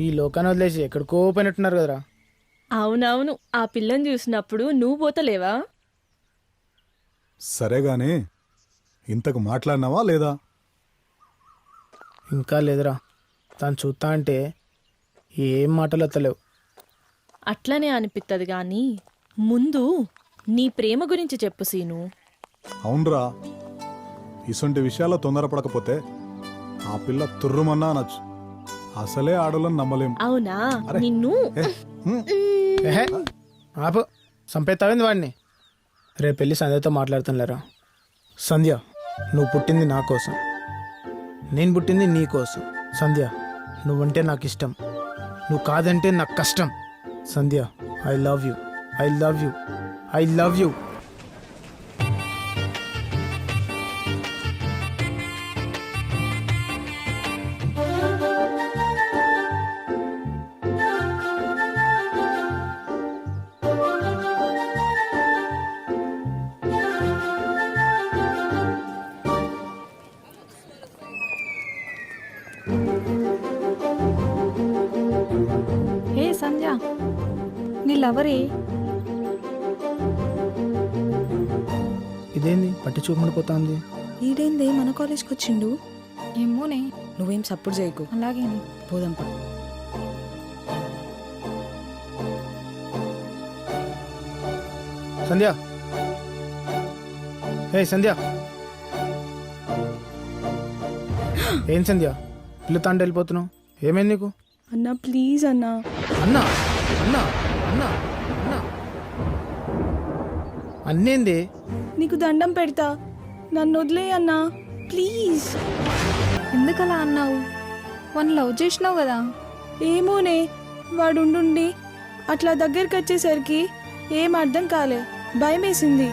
ఈ లోకాన్ని వదిలేసి ఎక్కడికో పోయినట్టున్నారు కదరా. అవునవును, ఆ పిల్లని చూసినప్పుడు నువ్వు పోతలేవా? సరే గాని ఇంతకు మాట్లాడినావా లేదా? ఇంకా లేదురా. తను చూస్తా అంటే ఏం మాటలు ఎత్తలేవు. అట్లనే అనిపిత్తది గాని ముందు నీ ప్రేమ గురించి చెప్పు సీను. అవునరా, ఇసొంటి విషయాల్లో తొందరపడకపోతే ఆ పిల్ల తుర్రుమన్నా అనొచ్చు. అసలే ఆడోళ్ళని నమ్మలేం. అవునా? అరే. నిన్ను ఏహే ఆపు, సంపేతావింది వాడిని. రేపు వెళ్ళి సంధ్యతో మాట్లాడుతానులేరా. సంధ్య, నువ్వు పుట్టింది నా కోసం, నేను పుట్టింది నీ కోసం. సంధ్య, నువ్వంటే నాకు ఇష్టం, నువ్వు కాదంటే నాకు కష్టం. Sandhya, I love you, I love you, I love you. Hey Sandhya, నీ లవరే? ఇదేంది పట్టి చూపడిపోతుంది? ఈడేందే మన కాలేజ్కి వచ్చిండు? ఏమోనే. నువ్వేం సపోర్ట్ చేయకు. అలాగేనే. పోదాంపా. సంధ్య, హే సంధ్య. ఏం సంధ్య పిల్లతో అంటే వెళ్ళిపోతున్నావు? ఏమైంది నీకు? అన్నా ప్లీజ్ అన్నా. అన్నా అన్నా అన్నా అన్నా అన్నేంది? నీకు దండం పెడతా, నన్ను వదిలే అన్నా ప్లీజ్. ఎందుకలా అన్నావు? వాడిని లవ్ చేసినావు కదా. ఏమోనే, వాడుండి అట్లా దగ్గరికి వచ్చేసరికి ఏం అర్థం కాలే, భయం వేసింది.